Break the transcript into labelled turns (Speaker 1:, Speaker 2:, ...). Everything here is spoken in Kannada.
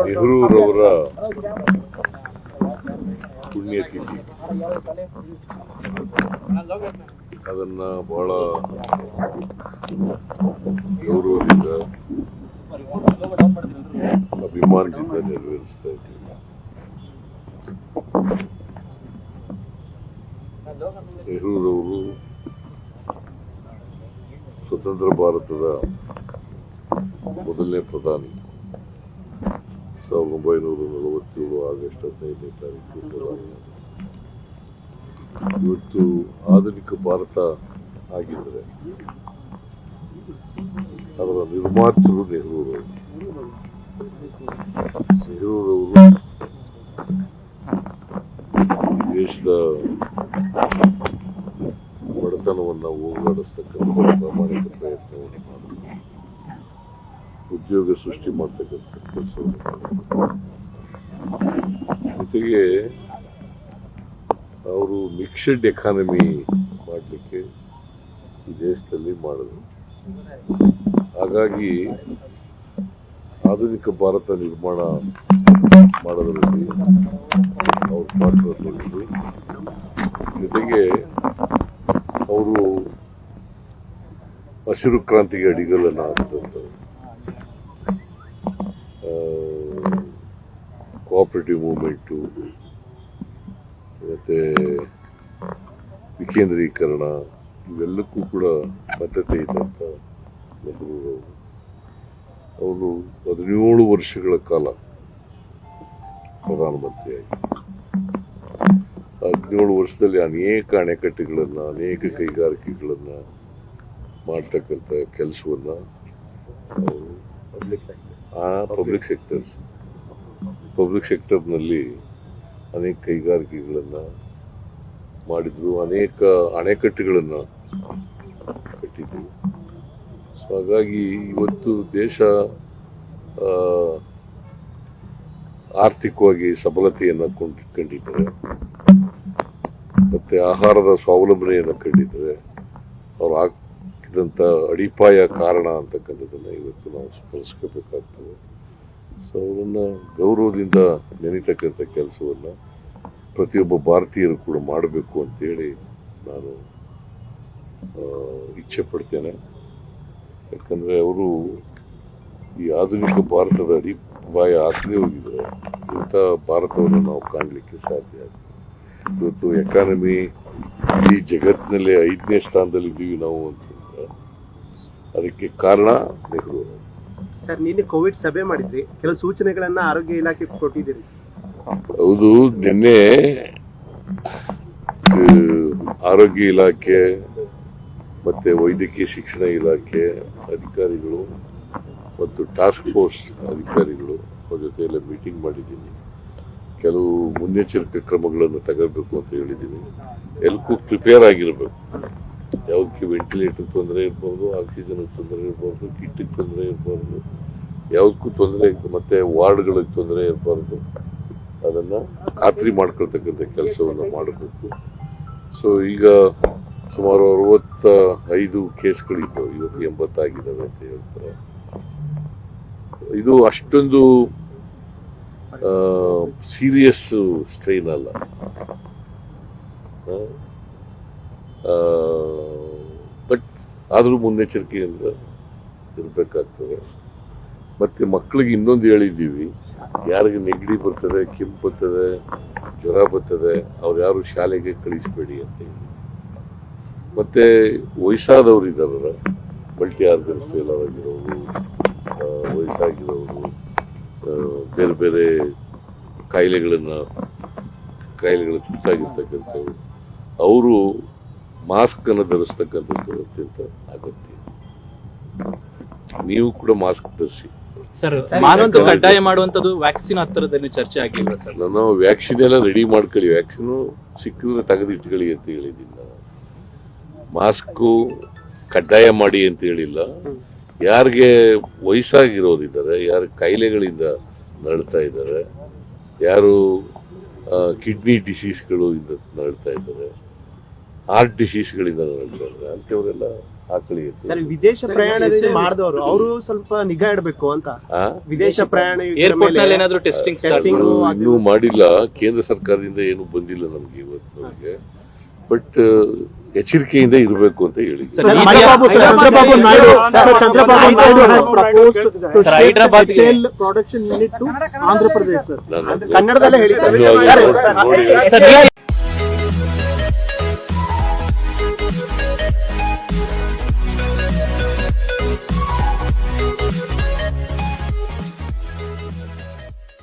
Speaker 1: ನೆಹರೂರವರ ಪುಣ್ಯತಿಥಿ, ಅದನ್ನ ಬಹಳ ಗೌರವದಿಂದ ಅಭಿಮಾನದಿಂದ ನೆರವೇರಿಸ್ತಾ ಇದ್ದೀವಿ. ನೆಹರೂರವರು ಸ್ವತಂತ್ರ ಭಾರತದ ಮೊದಲನೇ ಪ್ರಧಾನಿ. 1947 ಆಗಸ್ಟ್ 15ನೇ ತಾರೀಕು ಪ್ರಧಾನಿ. ಇವತ್ತು ಆಧುನಿಕ ಭಾರತ ಆಗಿದ್ರೆ ಅದರ ನಿರ್ಮಾತೃರು ನೆಹರೂರವರು. ನೆಹರೂರವರು ದೇಶದ ಬಡತನವನ್ನು ಹೋಗಲಾಡಿಸ್ತಕ್ಕಂಥ ಪ್ರಾಮಾಣಿಕ ಪ್ರಯತ್ನವನ್ನು ಮಾಡಿದ್ರು. ಉದ್ಯೋಗ ಸೃಷ್ಟಿ ಮಾಡ್ತಕ್ಕಂಥ ಕೆಲಸವನ್ನು ಮಾಡಿದ್ರು. ಜೊತೆಗೆ ಅವರು ಮಿಕ್ಸ್ಡ್ ಎಕಾನಮಿ ಮಾಡಲಿಕ್ಕೆ ಈ ದೇಶದಲ್ಲಿ ಮಾಡಿದ್ರು. ಹಾಗಾಗಿ ಆಧುನಿಕ ಭಾರತ ನಿರ್ಮಾಣ ಮಾಡೋದ್ರಲ್ಲಿ ಅವ್ರ ಪಾತ್ರ ದೊಡ್ಡದು. ಜೊತೆಗೆ ಅವರು ಹಸಿರು ಕ್ರಾಂತಿಗೆ ಅಡಿಗಲನ್ನು ಹಾಕಿದಂಥವ್ರು. ಕೋಆಪರೇಟಿವ್ ಮೂವ್ಮೆಂಟು ಮತ್ತೆ ವಿಕೇಂದ್ರೀಕರಣ ಇವೆಲ್ಲಕ್ಕೂ ಕೂಡ ಬದ್ಧತೆ ಇದ್ದಂಥ ನೆಹರೂರವರು. ಅವರು 17 ವರ್ಷಗಳ ಕಾಲ ಪ್ರಧಾನಮಂತ್ರಿಯಾಗಿ 17 ವರ್ಷದಲ್ಲಿ ಅನೇಕ ಅಣೆಕಟ್ಟುಗಳನ್ನು, ಅನೇಕ ಕೈಗಾರಿಕೆಗಳನ್ನು ಮಾಡ್ತಕ್ಕಂಥ ಕೆಲಸವನ್ನ ಪಬ್ಲಿಕ್ ಸೆಕ್ಟರ್ನಲ್ಲಿ ಅನೇಕ ಕೈಗಾರಿಕೆಗಳನ್ನು ಮಾಡಿದ್ರು, ಅನೇಕ ಅಣೆಕಟ್ಟುಗಳನ್ನು ಕಟ್ಟಿದ್ರು. ಸೊ ಹಾಗಾಗಿ ಇವತ್ತು ದೇಶ ಆರ್ಥಿಕವಾಗಿ ಸಬಲತೆಯನ್ನು ಕಂಡಿದ್ದಾರೆ, ಮತ್ತೆ ಆಹಾರದ ಸ್ವಾವಲಂಬನೆಯನ್ನು ಕಂಡಿದ್ದಾರೆ. ಅವ್ರು ಹಾಕಿದಂಥ ಅಡಿಪಾಯ ಕಾರಣ ಅಂತಕ್ಕಂಥದ್ದನ್ನು ಇವತ್ತು ನಾವು ಸ್ಮರಿಸ್ಕೋಬೇಕಾಗ್ತದೆ. ಸೊ ಅವರನ್ನು ಗೌರವದಿಂದ ನೆನೀತಕ್ಕಂಥ ಕೆಲಸವನ್ನು ಪ್ರತಿಯೊಬ್ಬ ಭಾರತೀಯರು ಕೂಡ ಮಾಡಬೇಕು ಅಂತೇಳಿ ನಾನು ಇಚ್ಛೆ ಪಡ್ತೇನೆ. ಯಾಕಂದರೆ ಅವರು ಈ ಆಧುನಿಕ ಭಾರತದ ಅಡಿಪಾಯ ಹಾಕದೇ ಹೋಗಿದ್ರೆ ಇಂಥ ಭಾರತವನ್ನು ನಾವು ಕಾಣಲಿಕ್ಕೆ ಸಾಧ್ಯ ಆಗುತ್ತೆ. ಇವತ್ತು ಎಕಾನಮಿ ಈ ಜಗತ್ತಿನಲ್ಲೇ 5ನೇ ಸ್ಥಾನದಲ್ಲಿದ್ದೀವಿ ನಾವು ಅಂತಂದ್ರೆ ಅದಕ್ಕೆ ಕಾರಣ ನೆಹರು.
Speaker 2: ಸರ್, ನಿನ್ನೆ ಕೋವಿಡ್ ಸಭೆ ಮಾಡಿದ್ರಿ, ಕೆಲವು ಸೂಚನೆಗಳನ್ನ ಆರೋಗ್ಯ ಇಲಾಖೆ ಕೊಟ್ಟಿದ್ದೀರಿ.
Speaker 1: ಹೌದು, ನಿನ್ನೆ ಆರೋಗ್ಯ ಇಲಾಖೆ ಮತ್ತೆ ವೈದ್ಯಕೀಯ ಶಿಕ್ಷಣ ಇಲಾಖೆ ಅಧಿಕಾರಿಗಳು ಮತ್ತು ಟಾಸ್ಕ್ ಫೋರ್ಸ್ ಅಧಿಕಾರಿಗಳು ಅವ್ರ ಜೊತೆ ಎಲ್ಲ ಮೀಟಿಂಗ್ ಮಾಡಿದ್ದೀನಿ. ಕೆಲವು ಮುನ್ನೆಚ್ಚರಿಕೆ ಕ್ರಮಗಳನ್ನು ತಗೋಬೇಕು ಅಂತ ಹೇಳಿದ್ದೀನಿ. ಎಲ್ಲಕ್ಕೂ ಪ್ರಿಪೇರ್ ಆಗಿರಬೇಕು. ಯಾವುದಕ್ಕೆ ವೆಂಟಿಲೇಟರ್ ತೊಂದರೆ ಇರ್ಬೋದು, ಆಕ್ಸಿಜನ್ ತೊಂದರೆ ಇರ್ಬಾರ್ದು, ಕಿಟ್ಟಿಗೆ ತೊಂದರೆ ಇರಬಾರ್ದು, ಯಾವುದಕ್ಕೂ ತೊಂದರೆ, ಮತ್ತೆ ವಾರ್ಡ್ಗಳಿಗೆ ತೊಂದರೆ ಇರಬಾರ್ದು. ಅದನ್ನು ಖಾತ್ರಿ ಮಾಡ್ಕೊಳ್ತಕ್ಕಂಥ ಕೆಲಸವನ್ನು ಮಾಡಬೇಕು. ಸೊ ಈಗ ಸುಮಾರು 65 ಕೇಸ್ಗಳಿದ್ದವು, ಇವತ್ತು 80 ಆಗಿದ್ದಾವೆ ಅಂತ ಹೇಳ್ತಾರೆ. ಇದು ಅಷ್ಟೊಂದು ಸೀರಿಯಸ್ ಸ್ಟ್ರೈನ್ ಅಲ್ಲ. ಬಟ್ ಆದರೂ ಮುನ್ನೆಚ್ಚರಿಕೆಯಿಂದ ಇರಬೇಕಾಗ್ತದೆ. ಮತ್ತೆ ಮಕ್ಕಳಿಗೆ ಇನ್ನೊಂದು ಹೇಳಿದ್ದೀವಿ, ಯಾರಿಗೆ ನೆಗಡಿ ಬರ್ತದೆ, ಕೆಮ್ಮು ಬರ್ತದೆ, ಜ್ವರ ಬರ್ತದೆ, ಅವ್ರು ಯಾರು ಶಾಲೆಗೆ ಕಳಿಸಬೇಡಿ ಅಂತ ಹೇಳಿ. ಮತ್ತೆ ವಯಸ್ಸಾದವರು ಇದ್ದಾರಲ್ಲ, ಮಲ್ಟಿ ಆರ್ಗನ್ ಫೇಲರ್ ಆಗಿರೋರು, ವಯಸ್ಸಾಗಿರೋರು, ಬೇರೆ ಬೇರೆ ಕಾಯಿಲೆಗಳನ್ನು ಕಾಯಿಲೆಗಳ ತುತ್ತಾಗಿರ್ತಕ್ಕಂಥವ್ರು ಅವರು ಮಾಸ್ಕ್ ಅನ್ನು ಧರಿಸ್ತಕ್ಕಂಥದ್ದು ಅತ್ಯಂತ ಅಗತ್ಯ. ನೀವು ಕೂಡ ಮಾಸ್ಕ್ ಧರಿಸಿ.
Speaker 3: ಸರ್, ಮಾಸ್ಕ್ ಕಡ್ಡಾಯ ಮಾಡುವಂತದ್ದು ವ್ಯಾಕ್ಸಿನ್ ಹತ್ತಿರದಲ್ಲಿ ಚರ್ಚೆ ಆಗಿಲ್ವಾ ಸರ್?
Speaker 1: ನಾನು ವ್ಯಾಕ್ಸಿನ್ ಎಲ್ಲ ರೆಡಿ ಮಾಡ್ಕೊಳ್ಳಿ, ವ್ಯಾಕ್ಸಿನ್ ಸಿಕ್ಕಿದ್ರೆ ತೆಗೆದಿಟ್ಕೊಳ್ಳಿ ಅಂತ ಹೇಳಿದ್ದೀನಿ. ನಾನು ಮಾಸ್ಕು ಕಡ್ಡಾಯ ಮಾಡಿ ಅಂತ ಹೇಳಿಲ್ಲ. ಯಾರಿಗೆ ವಯಸ್ಸಾಗಿರೋರಿದ್ದಾರೆ, ಯಾರು ಕಾಯಿಲೆಗಳಿಂದ ನರಳ್ತಾ ಇದ್ದಾರೆ, ಯಾರು ಕಿಡ್ನಿ ಡಿಸೀಸ್ಗಳು ಇಂದ ನರಳ್ತಾ ಇದ್ದಾರೆ, ಹಾರ್ಟ್ ಡಿಸೀಸ್ಗಳಿಂದ ನರಳ್ತಾ ಇದ್ದಾರೆ ಅಂತವರೆಲ್ಲ ಹಾಕಳಿ.
Speaker 2: ಸರ್, ವಿದೇಶ ಪ್ರಯಾಣದಿಂದ ಮಾಡಿದವರು ಅವರು ಸ್ವಲ್ಪ ನಿಗಾ ಇಡಬೇಕು ಅಂತ. ವಿದೇಶ ಪ್ರಯಾಣ
Speaker 3: ಏರ್ಪೋರ್ಟ್ ನಲ್ಲಿ ಏನಾದ್ರು ಟೆಸ್ಟಿಂಗ್
Speaker 1: ಇನ್ನೂ ಮಾಡಿಲ್ಲ, ಕೇಂದ್ರ ಸರ್ಕಾರದಿಂದ ಏನು ಬಂದಿಲ್ಲ ನಮ್ಗೆ ಇವತ್ತಿನವರೆಗೆ. ಬಟ್ ಎಚ್ಚರಿಕೆಯಿಂದ ಇರಬೇಕು ಅಂತ ಹೇಳಿ.
Speaker 2: Chandrababu Naidu
Speaker 3: Hyderabad
Speaker 2: production unit to Andhra Pradesh. ಕನ್ನಡದಲ್ಲೇ ಹೇಳಿ ಸರ್.
Speaker 1: ನೋಡಿ.